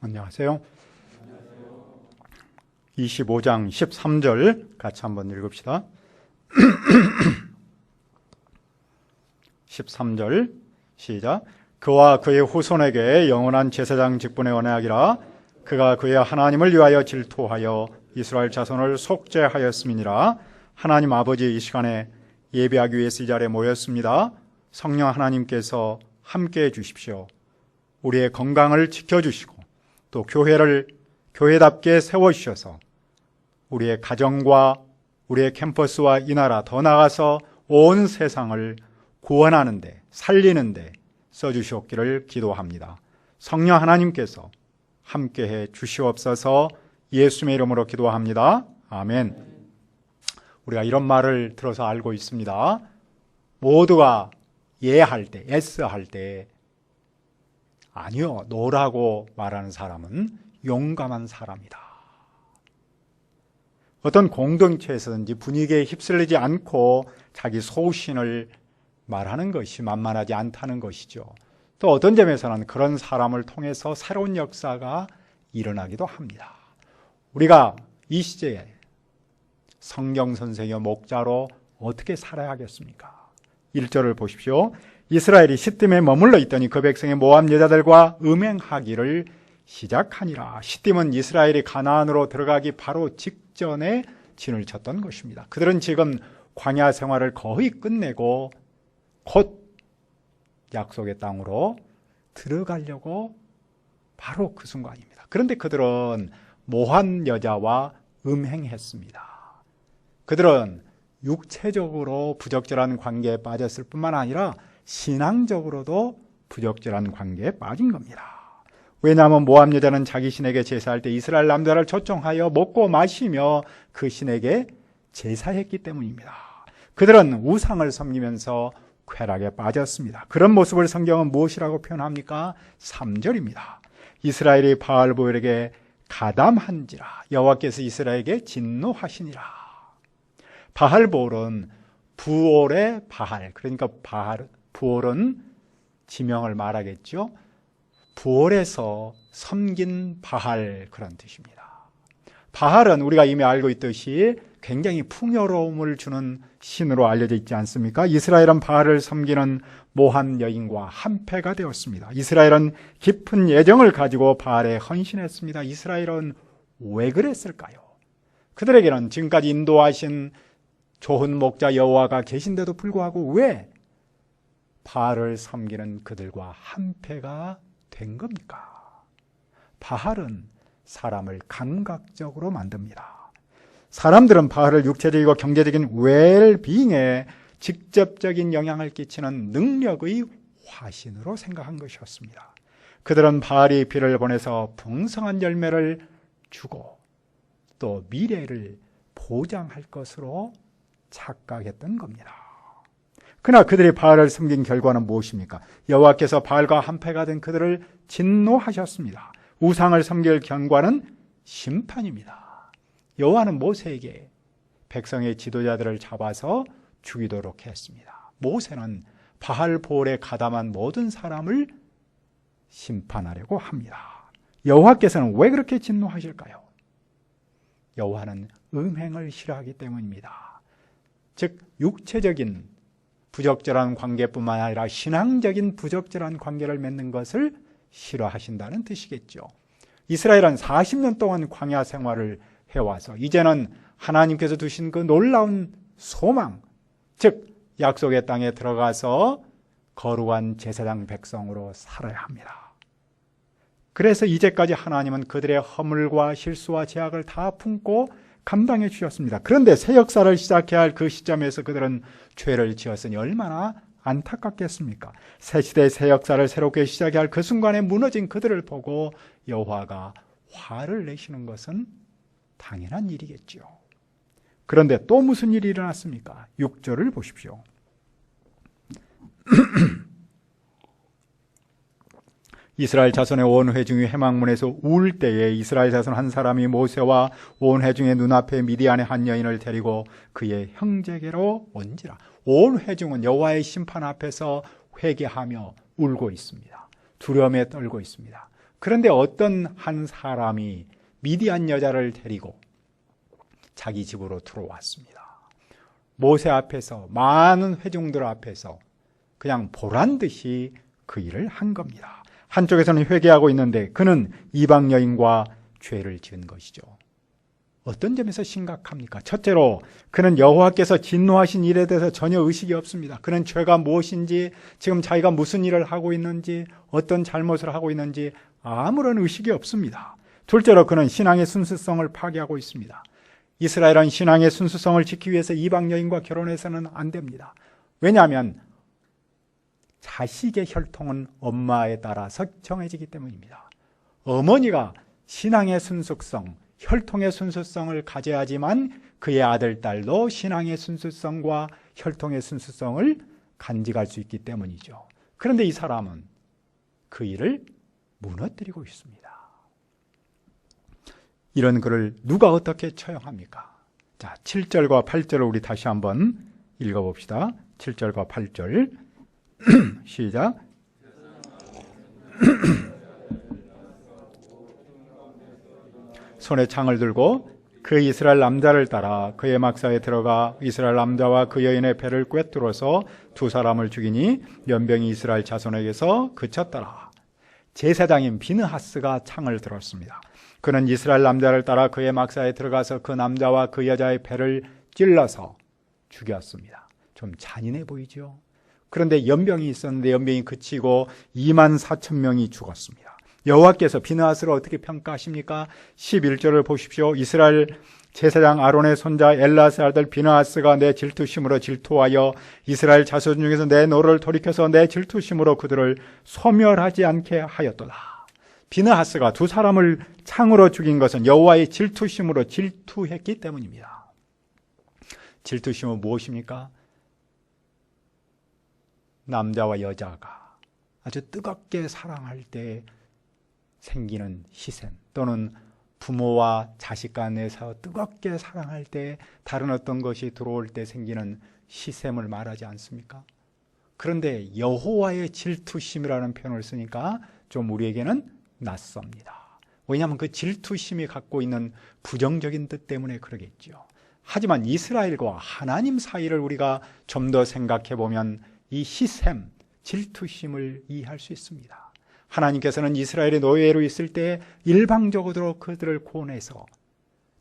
안녕하세요. 25장 13절 같이 한번 읽읍시다. 13절 시작. 그와 그의 후손에게 영원한 제사장 직분의 언약이라. 그가 그의 하나님을 위하여 질투하여 이스라엘 자손을 속죄하였음이니라. 하나님 아버지, 이 시간에 예배하기 위해서 이 자리에 모였습니다. 성령 하나님께서 함께해 주십시오. 우리의 건강을 지켜주시고 또 교회를 교회답게 세워주셔서 우리의 가정과 우리의 캠퍼스와 이 나라, 더 나아가서 온 세상을 구원하는데, 살리는데 써주시옵기를 기도합니다. 성령 하나님께서 함께해 주시옵소서. 예수님의 이름으로 기도합니다. 아멘. 우리가 이런 말을 들어서 알고 있습니다. 모두가 예할 때, S할 때 아니요, 노라고 말하는 사람은 용감한 사람이다. 어떤 공동체에서든지 분위기에 휩쓸리지 않고 자기 소신을 말하는 것이 만만하지 않다는 것이죠. 또 어떤 점에서는 그런 사람을 통해서 새로운 역사가 일어나기도 합니다. 우리가 이 시대에 성경 선생의 목자로 어떻게 살아야 하겠습니까? 1절을 보십시오. 이스라엘이 시딤에 머물러 있더니 그 백성의 모압 여자들과 음행하기를 시작하니라. 시딤은 이스라엘이 가나안으로 들어가기 바로 직전에 진을 쳤던 것입니다. 그들은 지금 광야 생활을 거의 끝내고 곧 약속의 땅으로 들어가려고 바로 그 순간입니다. 그런데 그들은 모한 여자와 음행했습니다. 그들은 육체적으로 부적절한 관계에 빠졌을 뿐만 아니라 신앙적으로도 부적절한 관계에 빠진 겁니다. 왜냐하면 모압 여자는 자기 신에게 제사할 때 이스라엘 남자를 초청하여 먹고 마시며 그 신에게 제사했기 때문입니다. 그들은 우상을 섬기면서 쾌락에 빠졌습니다. 그런 모습을 성경은 무엇이라고 표현합니까? 3절입니다. 이스라엘이 바알보엘에게 가담한지라. 여호와께서 이스라엘에게 진노하시니라. 바알보엘은 부올의 바알, 그러니까 부올은 지명을 말하겠죠. 부올에서 섬긴 바알, 그런 뜻입니다. 바알은 우리가 이미 알고 있듯이 굉장히 풍요로움을 주는 신으로 알려져 있지 않습니까? 이스라엘은 바알을 섬기는 모한 여인과 한패가 되었습니다. 이스라엘은 깊은 애정을 가지고 바알에 헌신했습니다. 이스라엘은 왜 그랬을까요? 그들에게는 지금까지 인도하신 좋은 목자 여호와가 계신데도 불구하고 왜 바알을 섬기는 그들과 한패가 된 겁니까? 바알은 사람을 감각적으로 만듭니다. 사람들은 바알을 육체적이고 경제적인 웰빙에 직접적인 영향을 끼치는 능력의 화신으로 생각한 것이었습니다. 그들은 바알이 비를 보내서 풍성한 열매를 주고 또 미래를 보장할 것으로 착각했던 겁니다. 그러나 그들이 바알을 섬긴 결과는 무엇입니까? 여호와께서 바알과 한패가 된 그들을 진노하셨습니다. 우상을 섬길 결과는 심판입니다. 여호와는 모세에게 백성의 지도자들을 잡아서 죽이도록 했습니다. 모세는 바알보올에 가담한 모든 사람을 심판하려고 합니다. 여호와께서는 왜 그렇게 진노하실까요? 여호와는 음행을 싫어하기 때문입니다. 즉 육체적인 부적절한 관계뿐만 아니라 신앙적인 부적절한 관계를 맺는 것을 싫어하신다는 뜻이겠죠. 이스라엘은 40년 동안 광야 생활을 해와서 이제는 하나님께서 두신 그 놀라운 소망, 즉 약속의 땅에 들어가서 거룩한 제사장 백성으로 살아야 합니다. 그래서 이제까지 하나님은 그들의 허물과 실수와 죄악을 다 품고 감당해 주셨습니다. 그런데 새 역사를 시작해야 할 그 시점에서 그들은 죄를 지었으니 얼마나 안타깝겠습니까? 새 시대의 새 역사를 새롭게 시작해야 할 그 순간에 무너진 그들을 보고 여호와가 화를 내시는 것은 당연한 일이겠죠. 그런데 또 무슨 일이 일어났습니까? 6절을 보십시오. 이스라엘 자손의 온 회중이 회막문에서 울 때에 이스라엘 자손 한 사람이 모세와 온 회중의 눈앞에 미디안의 한 여인을 데리고 그의 형제에게로 온지라. 온 회중은 여호와의 심판 앞에서 회개하며 울고 있습니다. 두려움에 떨고 있습니다. 그런데 어떤 한 사람이 미디안 여자를 데리고 자기 집으로 들어왔습니다. 모세 앞에서, 많은 회중들 앞에서 그냥 보란 듯이 그 일을 한 겁니다. 한쪽에서는 회개하고 있는데 그는 이방 여인과 죄를 지은 것이죠. 어떤 점에서 심각합니까? 첫째로 그는 여호와께서 진노하신 일에 대해서 전혀 의식이 없습니다. 그는 죄가 무엇인지, 지금 자기가 무슨 일을 하고 있는지, 어떤 잘못을 하고 있는지 아무런 의식이 없습니다. 둘째로 그는 신앙의 순수성을 파괴하고 있습니다. 이스라엘은 신앙의 순수성을 지키기 위해서 이방 여인과 결혼해서는 안 됩니다. 왜냐하면 자식의 혈통은 엄마에 따라서 정해지기 때문입니다. 어머니가 신앙의 순수성, 혈통의 순수성을 가져야지만 그의 아들, 딸도 신앙의 순수성과 혈통의 순수성을 간직할 수 있기 때문이죠. 그런데 이 사람은 그 일을 무너뜨리고 있습니다. 이런 그를 누가 어떻게 처형합니까? 자, 7절과 8절을 우리 다시 한번 읽어봅시다. 7절과 8절 시작. 손에 창을 들고 그 이스라엘 남자를 따라 그의 막사에 들어가 이스라엘 남자와 그 여인의 배를 꿰뚫어서 두 사람을 죽이니 연병이 이스라엘 자손에게서 그쳤더라. 제사장인 비느하스가 창을 들었습니다. 그는 이스라엘 남자를 따라 그의 막사에 들어가서 그 남자와 그 여자의 배를 찔러서 죽였습니다. 좀 잔인해 보이죠? 그런데 연병이 있었는데 연병이 그치고 24,000명이 죽었습니다. 여호와께서 비느하스를 어떻게 평가하십니까? 11절을 보십시오. 이스라엘 제사장 아론의 손자 엘라스의 아들 비느하스가 내 질투심으로 질투하여 이스라엘 자손 중에서 내 노를 돌이켜서 내 질투심으로 그들을 소멸하지 않게 하였도다. 비느하스가 두 사람을 창으로 죽인 것은 여호와의 질투심으로 질투했기 때문입니다. 질투심은 무엇입니까? 남자와 여자가 아주 뜨겁게 사랑할 때 생기는 희생, 또는 부모와 자식 간에서 뜨겁게 사랑할 때 다른 어떤 것이 들어올 때 생기는 희생을 말하지 않습니까? 그런데 여호와의 질투심이라는 표현을 쓰니까 좀 우리에게는 낯섭니다. 왜냐하면 그 질투심이 갖고 있는 부정적인 뜻 때문에 그러겠죠. 하지만 이스라엘과 하나님 사이를 우리가 좀 더 생각해 보면 이 희생, 질투심을 이해할 수 있습니다. 하나님께서는 이스라엘의 노예로 있을 때 일방적으로 그들을 구원해서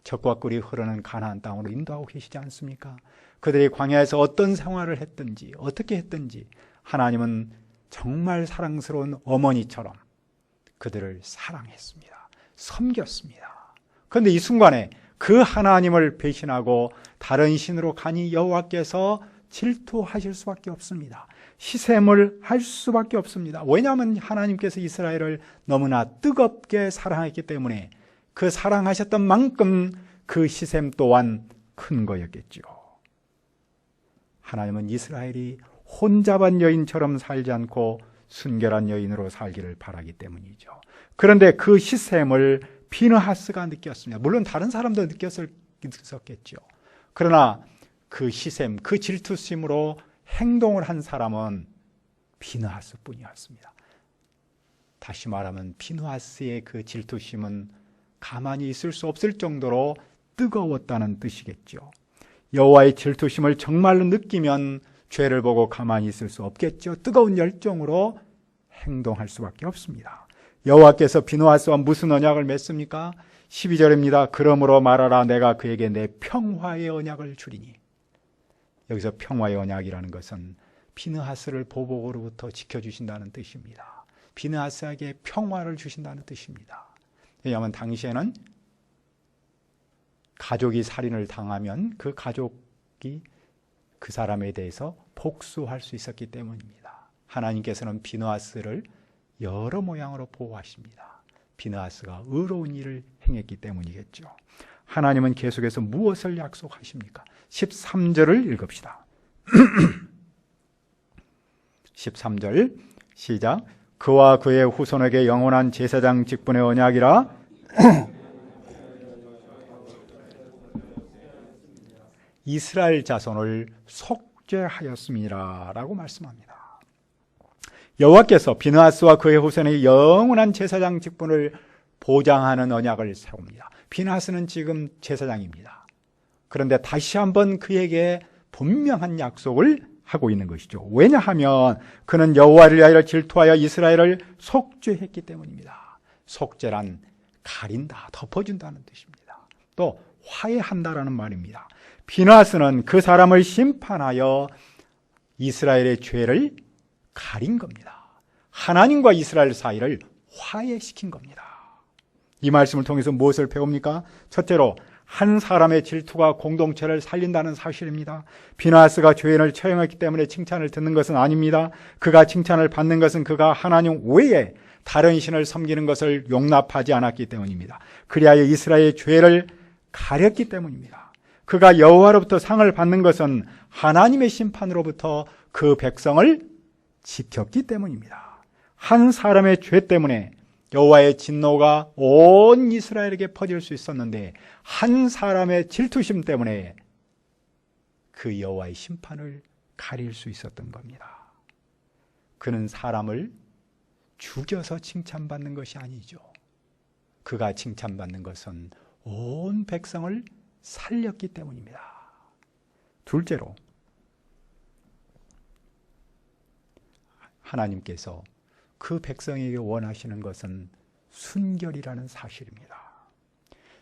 적과 꿀이 흐르는 가나안 땅으로 인도하고 계시지 않습니까? 그들이 광야에서 어떤 생활을 했든지 어떻게 했든지 하나님은 정말 사랑스러운 어머니처럼 그들을 사랑했습니다. 섬겼습니다. 그런데 이 순간에 그 하나님을 배신하고 다른 신으로 가니 여호와께서 질투하실 수밖에 없습니다. 희생을 할 수밖에 없습니다. 왜냐하면 하나님께서 이스라엘을 너무나 뜨겁게 사랑했기 때문에 그 사랑하셨던 만큼 그 희생 또한 큰 거였겠죠. 하나님은 이스라엘이 혼잡한 여인처럼 살지 않고 순결한 여인으로 살기를 바라기 때문이죠. 그런데 그 희생을 비느하스가 느꼈습니다. 물론 다른 사람도 느꼈었겠죠. 그러나 그 희생, 그 질투심으로 행동을 한 사람은 비느하스 뿐이었습니다. 다시 말하면 비느하스의 그 질투심은 가만히 있을 수 없을 정도로 뜨거웠다는 뜻이겠죠. 여호와의 질투심을 정말로 느끼면 죄를 보고 가만히 있을 수 없겠죠. 뜨거운 열정으로 행동할 수밖에 없습니다. 여호와께서 비느하스와 무슨 언약을 맺습니까? 12절입니다. 그러므로 말하라 내가 그에게 내 평화의 언약을 주리니. 여기서 평화의 언약이라는 것은 비느하스를 보복으로부터 지켜주신다는 뜻입니다. 비느하스에게 평화를 주신다는 뜻입니다. 왜냐하면 당시에는 가족이 살인을 당하면 그 가족이 그 사람에 대해서 복수할 수 있었기 때문입니다. 하나님께서는 비느하스를 여러 모양으로 보호하십니다. 비느하스가 의로운 일을 행했기 때문이겠죠. 하나님은 계속해서 무엇을 약속하십니까? 13절을 읽읍시다. 13절 시작. 그와 그의 후손에게 영원한 제사장 직분의 언약이라 이스라엘 자손을 속죄하였음이라 라고 말씀합니다. 여호와께서 비느하스와 그의 후손에게 영원한 제사장 직분을 보장하는 언약을 세웁니다. 비느하스는 지금 제사장입니다. 그런데 다시 한번 그에게 분명한 약속을 하고 있는 것이죠. 왜냐하면 그는 여호와를 위하여 질투하여 이스라엘을 속죄했기 때문입니다. 속죄란 가린다, 덮어준다는 뜻입니다. 또 화해한다라는 말입니다. 비느하스는 그 사람을 심판하여 이스라엘의 죄를 가린 겁니다. 하나님과 이스라엘 사이를 화해시킨 겁니다. 이 말씀을 통해서 무엇을 배웁니까? 첫째로 한 사람의 질투가 공동체를 살린다는 사실입니다. 비느하스가 죄인을 처형했기 때문에 칭찬을 듣는 것은 아닙니다. 그가 칭찬을 받는 것은 그가 하나님 외에 다른 신을 섬기는 것을 용납하지 않았기 때문입니다. 그리하여 이스라엘의 죄를 가렸기 때문입니다. 그가 여호와로부터 상을 받는 것은 하나님의 심판으로부터 그 백성을 지켰기 때문입니다. 한 사람의 죄 때문에 여호와의 진노가 온 이스라엘에게 퍼질 수 있었는데 한 사람의 질투심 때문에 그 여호와의 심판을 가릴 수 있었던 겁니다. 그는 사람을 죽여서 칭찬받는 것이 아니죠. 그가 칭찬받는 것은 온 백성을 살렸기 때문입니다. 둘째로 하나님께서 그 백성에게 원하시는 것은 순결이라는 사실입니다.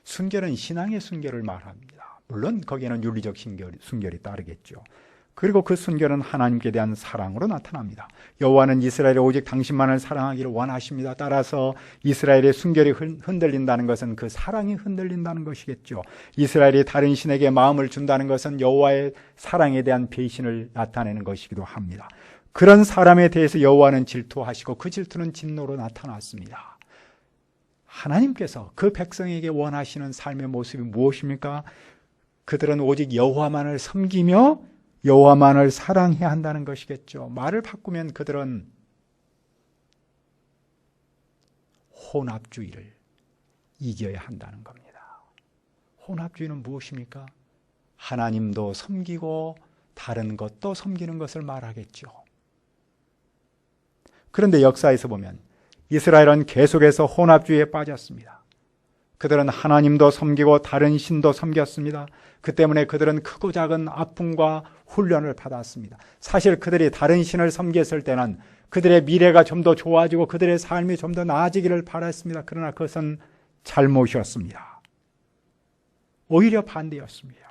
순결은 신앙의 순결을 말합니다. 물론 거기에는 윤리적 순결이 따르겠죠. 그리고 그 순결은 하나님께 대한 사랑으로 나타납니다. 여호와는 이스라엘이 오직 당신만을 사랑하기를 원하십니다. 따라서 이스라엘의 순결이 흔들린다는 것은 그 사랑이 흔들린다는 것이겠죠. 이스라엘이 다른 신에게 마음을 준다는 것은 여호와의 사랑에 대한 배신을 나타내는 것이기도 합니다. 그런 사람에 대해서 여호와는 질투하시고 그 질투는 진노로 나타났습니다. 하나님께서 그 백성에게 원하시는 삶의 모습이 무엇입니까? 그들은 오직 여호와만을 섬기며 여호와만을 사랑해야 한다는 것이겠죠. 말을 바꾸면 그들은 혼합주의를 이겨야 한다는 겁니다. 혼합주의는 무엇입니까? 하나님도 섬기고 다른 것도 섬기는 것을 말하겠죠. 그런데 역사에서 보면 이스라엘은 계속해서 혼합주의에 빠졌습니다. 그들은 하나님도 섬기고 다른 신도 섬겼습니다. 그 때문에 그들은 크고 작은 아픔과 훈련을 받았습니다. 사실 그들이 다른 신을 섬겼을 때는 그들의 미래가 좀 더 좋아지고 그들의 삶이 좀 더 나아지기를 바랐습니다. 그러나 그것은 잘못이었습니다. 오히려 반대였습니다.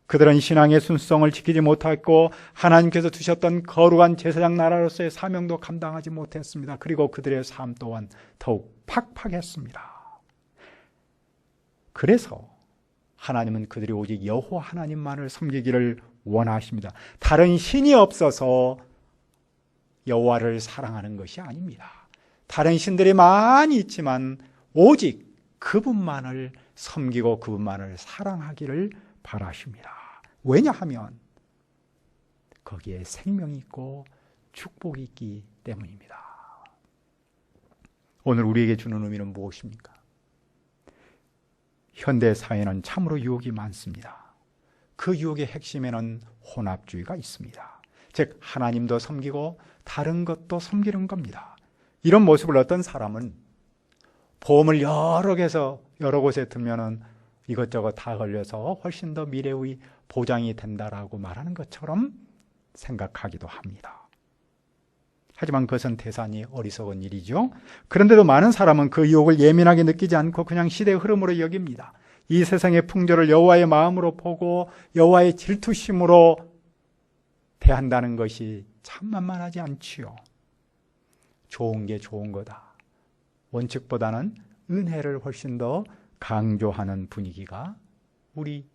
그들은 신앙의 순수성을 지키지 못했고 하나님께서 두셨던 거룩한 제사장 나라로서의 사명도 감당하지 못했습니다. 그리고 그들의 삶 또한 더욱 팍팍했습니다. 그래서 하나님은 그들이 오직 여호와 하나님만을 섬기기를 원하십니다. 다른 신이 없어서 여호와를 사랑하는 것이 아닙니다. 다른 신들이 많이 있지만 오직 그분만을 섬기고 그분만을 사랑하기를 바라십니다. 왜냐하면 거기에 생명이 있고 축복이 있기 때문입니다. 오늘 우리에게 주는 의미는 무엇입니까? 현대 사회는 참으로 유혹이 많습니다. 그 유혹의 핵심에는 혼합주의가 있습니다. 즉 하나님도 섬기고 다른 것도 섬기는 겁니다. 이런 모습을 어떤 사람은 보험을 여러 곳에 들면은 이것저것 다 걸려서 훨씬 더 미래의 보장이 된다라고 말하는 것처럼 생각하기도 합니다. 하지만 그것은 대단히 어리석은 일이죠. 그런데도 많은 사람은 그 유혹을 예민하게 느끼지 않고 그냥 시대의 흐름으로 여깁니다. 이 세상의 풍조를 여호와의 마음으로 보고 여호와의 질투심으로 대한다는 것이 참 만만하지 않지요. 좋은 게 좋은 거다. 원칙보다는 은혜를 훨씬 더 강조하는 분위기가 우리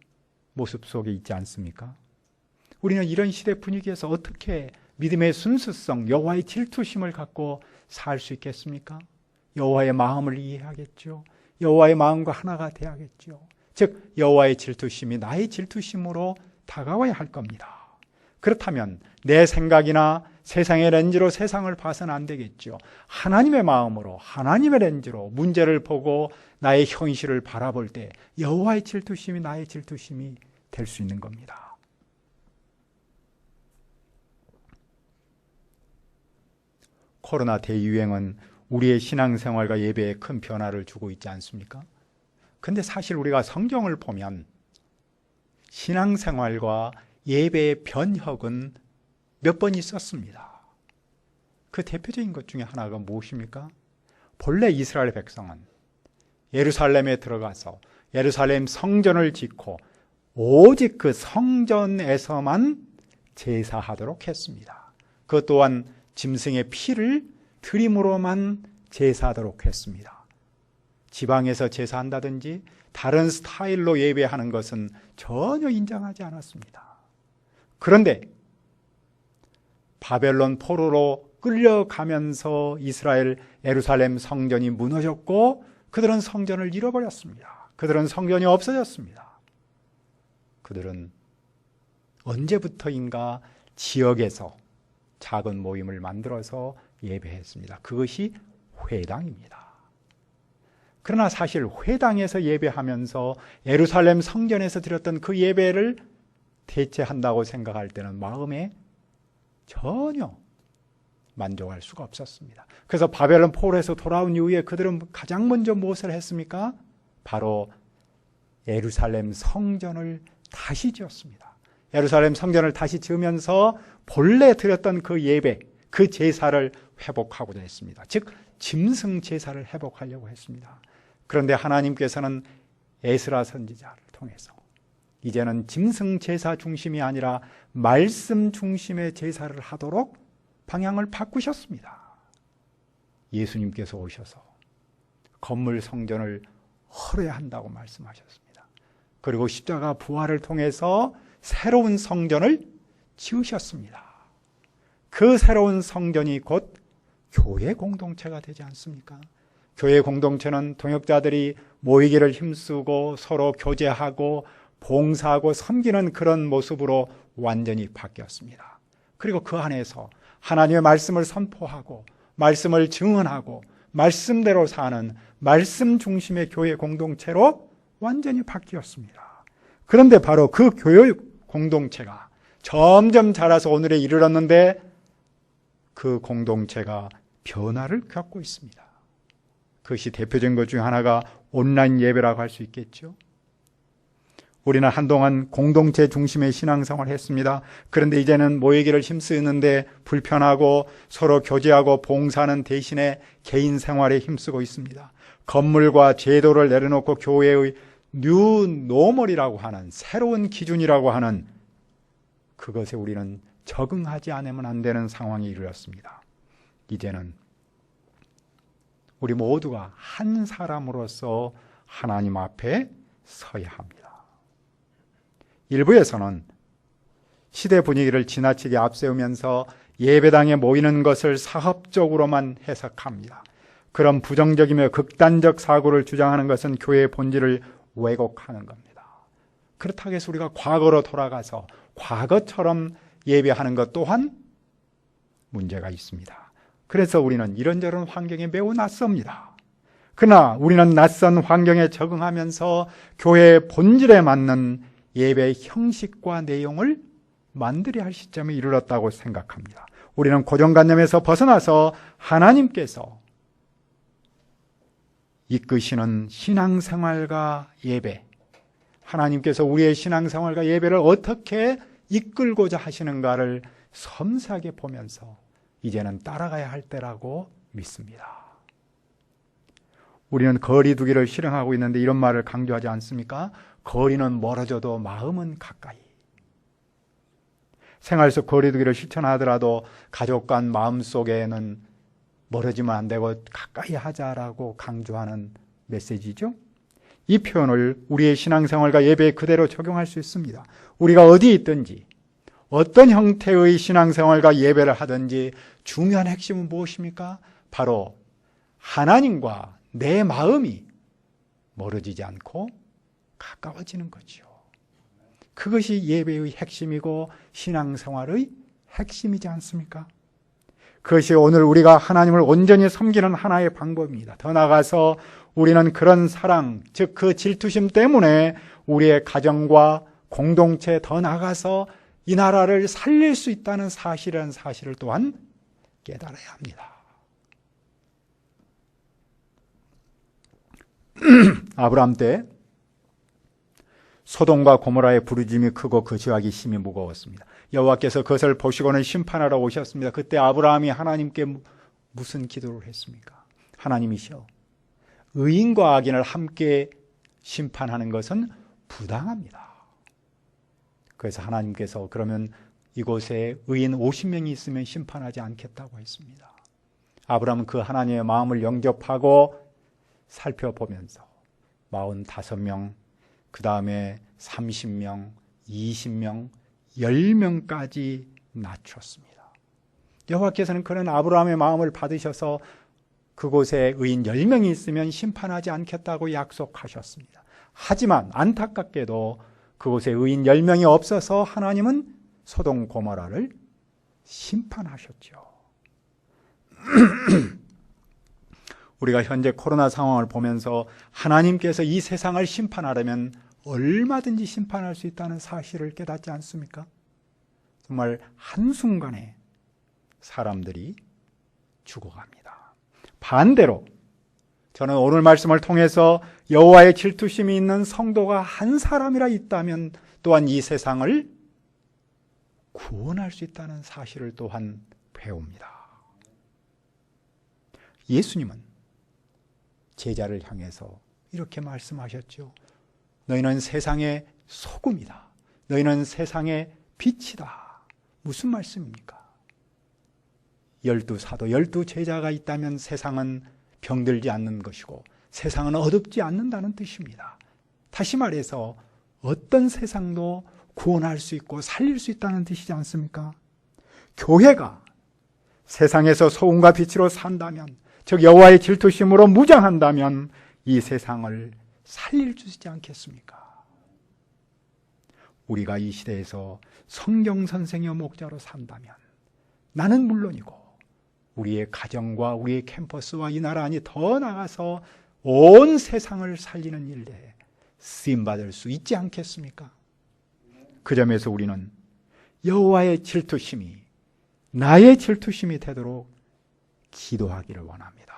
모습 속에 있지 않습니까? 우리는 이런 시대 분위기에서 어떻게 믿음의 순수성, 여호와의 질투심을 갖고 살 수 있겠습니까? 여호와의 마음을 이해하겠죠. 여호와의 마음과 하나가 돼야겠죠. 즉 여호와의 질투심이 나의 질투심으로 다가와야 할 겁니다. 그렇다면 내 생각이나 세상의 렌즈로 세상을 봐서는 안 되겠죠. 하나님의 마음으로, 하나님의 렌즈로 문제를 보고 나의 현실을 바라볼 때 여호와의 질투심이 나의 질투심이 될 수 있는 겁니다. 코로나 대유행은 우리의 신앙생활과 예배에 큰 변화를 주고 있지 않습니까? 근데 사실 우리가 성경을 보면 신앙생활과 예배의 변혁은 몇 번 있었습니다. 그 대표적인 것 중에 하나가 무엇입니까? 본래 이스라엘 백성은 예루살렘에 들어가서 예루살렘 성전을 짓고 오직 그 성전에서만 제사하도록 했습니다. 그것 또한 짐승의 피를 드림으로만 제사하도록 했습니다. 지방에서 제사한다든지 다른 스타일로 예배하는 것은 전혀 인정하지 않았습니다. 그런데 바벨론 포로로 끌려가면서 이스라엘 예루살렘 성전이 무너졌고 그들은 성전을 잃어버렸습니다. 그들은 성전이 없어졌습니다. 그들은 언제부터인가 지역에서 작은 모임을 만들어서 예배했습니다. 그것이 회당입니다. 그러나 사실 회당에서 예배하면서 예루살렘 성전에서 드렸던 그 예배를 대체한다고 생각할 때는 마음에 전혀 만족할 수가 없었습니다. 그래서 바벨론 포로에서 돌아온 이후에 그들은 가장 먼저 무엇을 했습니까? 바로 예루살렘 성전을 다시 지었습니다. 예루살렘 성전을 다시 지으면서 본래 드렸던 그 예배, 그 제사를 회복하고자 했습니다. 즉 짐승 제사를 회복하려고 했습니다. 그런데 하나님께서는 에스라 선지자를 통해서 이제는 짐승 제사 중심이 아니라 말씀 중심의 제사를 하도록 방향을 바꾸셨습니다. 예수님께서 오셔서 건물 성전을 헐어야 한다고 말씀하셨습니다. 그리고 십자가 부활을 통해서 새로운 성전을 지으셨습니다. 그 새로운 성전이 곧 교회 공동체가 되지 않습니까? 교회 공동체는 동역자들이 모이기를 힘쓰고 서로 교제하고 봉사하고 섬기는 그런 모습으로 완전히 바뀌었습니다. 그리고 그 안에서 하나님의 말씀을 선포하고 말씀을 증언하고 말씀대로 사는 말씀 중심의 교회 공동체로 완전히 바뀌었습니다. 그런데 바로 그 교회 공동체가 점점 자라서 오늘에 이르렀는데 그 공동체가 변화를 겪고 있습니다. 그것이 대표적인 것 중 하나가 온라인 예배라고 할 수 있겠죠. 우리는 한동안 공동체 중심의 신앙생활을 했습니다. 그런데 이제는 모이기를 힘쓰는데 불편하고 서로 교제하고 봉사하는 대신에 개인 생활에 힘쓰고 있습니다. 건물과 제도를 내려놓고 교회의 뉴 노멀이라고 하는 새로운 기준이라고 하는 그것에 우리는 적응하지 않으면 안 되는 상황에 이르렀습니다. 이제는 우리 모두가 한 사람으로서 하나님 앞에 서야 합니다. 일부에서는 시대 분위기를 지나치게 앞세우면서 예배당에 모이는 것을 사업적으로만 해석합니다. 그런 부정적이며 극단적 사고를 주장하는 것은 교회의 본질을 왜곡하는 겁니다. 그렇다고 해서 우리가 과거로 돌아가서 과거처럼 예배하는 것 또한 문제가 있습니다. 그래서 우리는 이런저런 환경에 매우 낯섭니다. 그러나 우리는 낯선 환경에 적응하면서 교회의 본질에 맞는 예배의 형식과 내용을 만들어야 할 시점에 이르렀다고 생각합니다. 우리는 고정관념에서 벗어나서 하나님께서 이끄시는 신앙생활과 예배, 하나님께서 우리의 신앙생활과 예배를 어떻게 이끌고자 하시는가를 섬세하게 보면서 이제는 따라가야 할 때라고 믿습니다. 우리는 거리 두기를 실행하고 있는데 이런 말을 강조하지 않습니까? 거리는 멀어져도 마음은 가까이. 생활 속 거리 두기를 실천하더라도 가족 간 마음속에는 멀어지면 안 되고 가까이 하자라고 강조하는 메시지죠. 이 표현을 우리의 신앙생활과 예배에 그대로 적용할 수 있습니다. 우리가 어디 있든지 어떤 형태의 신앙생활과 예배를 하든지 중요한 핵심은 무엇입니까? 바로 하나님과 내 마음이 멀어지지 않고 가까워지는 거죠. 그것이 예배의 핵심이고 신앙생활의 핵심이지 않습니까? 그것이 오늘 우리가 하나님을 온전히 섬기는 하나의 방법입니다. 더 나아가서 우리는 그런 사랑, 즉 그 질투심 때문에 우리의 가정과 공동체 더 나아가서 이 나라를 살릴 수 있다는 사실을 또한 깨달아야 합니다. 아브라함 때 소돔과 고모라의 부르짐이 크고 그 죄악이 심히 무거웠습니다. 여호와께서 그것을 보시고는 심판하러 오셨습니다. 그때 아브라함이 하나님께 무슨 기도를 했습니까? 하나님이시여, 의인과 악인을 함께 심판하는 것은 부당합니다. 그래서 하나님께서 그러면 이곳에 의인 50명이 있으면 심판하지 않겠다고 했습니다. 아브라함은 그 하나님의 마음을 영접하고 살펴보면서 45명, 그 다음에 30명, 20명, 10명까지 낮췄습니다. 여호와께서는 그런 아브라함의 마음을 받으셔서 그곳에 의인 10명이 있으면 심판하지 않겠다고 약속하셨습니다. 하지만 안타깝게도 그곳에 의인 10명이 없어서 하나님은 소돔 고모라를 심판하셨죠. 우리가 현재 코로나 상황을 보면서 하나님께서 이 세상을 심판하려면 얼마든지 심판할 수 있다는 사실을 깨닫지 않습니까? 정말 한순간에 사람들이 죽어갑니다. 반대로 저는 오늘 말씀을 통해서 여호와의 질투심이 있는 성도가 한 사람이라 있다면 또한 이 세상을 구원할 수 있다는 사실을 또한 배웁니다. 예수님은 제자를 향해서 이렇게 말씀하셨죠. 너희는 세상의 소금이다. 너희는 세상의 빛이다. 무슨 말씀입니까? 12사도 12제자가 있다면 세상은 병들지 않는 것이고 세상은 어둡지 않는다는 뜻입니다. 다시 말해서 어떤 세상도 구원할 수 있고 살릴 수 있다는 뜻이지 않습니까? 교회가 세상에서 소금과 빛으로 산다면, 즉 여호와의 질투심으로 무장한다면 이 세상을 살릴 수 있지 않겠습니까? 우리가 이 시대에서 성경 선생의 목자로 산다면 나는 물론이고 우리의 가정과 우리의 캠퍼스와 이 나라 안이 더 나아가서 온 세상을 살리는 일에 쓰임받을 수 있지 않겠습니까? 그 점에서 우리는 여호와의 질투심이 나의 질투심이 되도록 기도하기를 원합니다.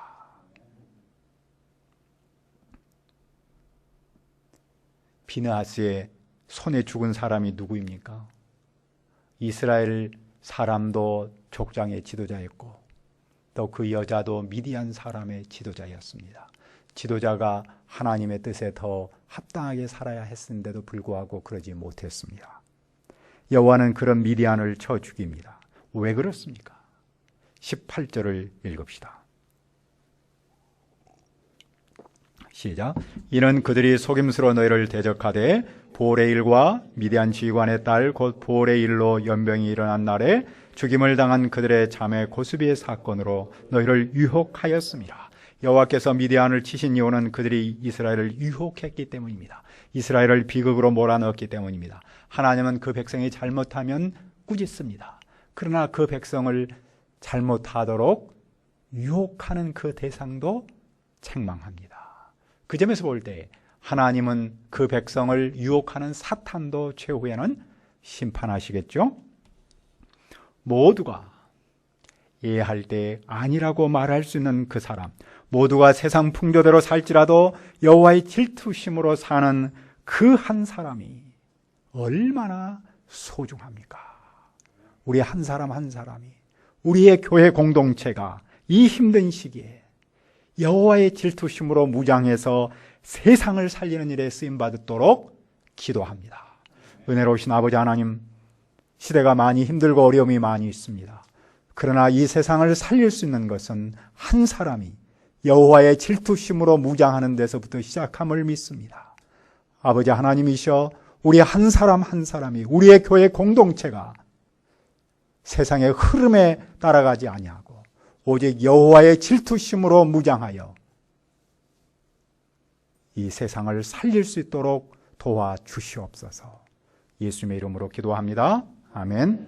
비느하스의 손에 죽은 사람이 누구입니까? 이스라엘 사람도 족장의 지도자였고 또 그 여자도 미디안 사람의 지도자였습니다. 지도자가 하나님의 뜻에 더 합당하게 살아야 했는데도 불구하고 그러지 못했습니다. 여호와는 그런 미디안을 쳐 죽입니다. 왜 그렇습니까? 18절을 읽읍시다. 시작. 이는 그들이 속임수로 너희를 대적하되 보올의 일과 미디안 지휘관의 딸 곧 보올의 일로 연병이 일어난 날에 죽임을 당한 그들의 자매 고수비의 사건으로 너희를 유혹하였습니다. 여호와께서 미디안을 치신 이유는 그들이 이스라엘을 유혹했기 때문입니다. 이스라엘을 비극으로 몰아넣었기 때문입니다. 하나님은 그 백성이 잘못하면 꾸짖습니다. 그러나 그 백성을 잘못하도록 유혹하는 그 대상도 책망합니다. 그 점에서 볼 때 하나님은 그 백성을 유혹하는 사탄도 최후에는 심판하시겠죠? 모두가 이해할 때 아니라고 말할 수 있는 그 사람, 모두가 세상 풍조대로 살지라도 여호와의 질투심으로 사는 그 한 사람이 얼마나 소중합니까? 우리 한 사람 한 사람이, 우리의 교회 공동체가 이 힘든 시기에 여호와의 질투심으로 무장해서 세상을 살리는 일에 쓰임받도록 기도합니다. 은혜로우신 아버지 하나님, 시대가 많이 힘들고 어려움이 많이 있습니다. 그러나 이 세상을 살릴 수 있는 것은 한 사람이 여호와의 질투심으로 무장하는 데서부터 시작함을 믿습니다. 아버지 하나님이셔 우리 한 사람 한 사람이, 우리의 교회 공동체가 세상의 흐름에 따라가지 아니하고 오직 여호와의 질투심으로 무장하여 이 세상을 살릴 수 있도록 도와주시옵소서. 예수님의 이름으로 기도합니다. 아멘.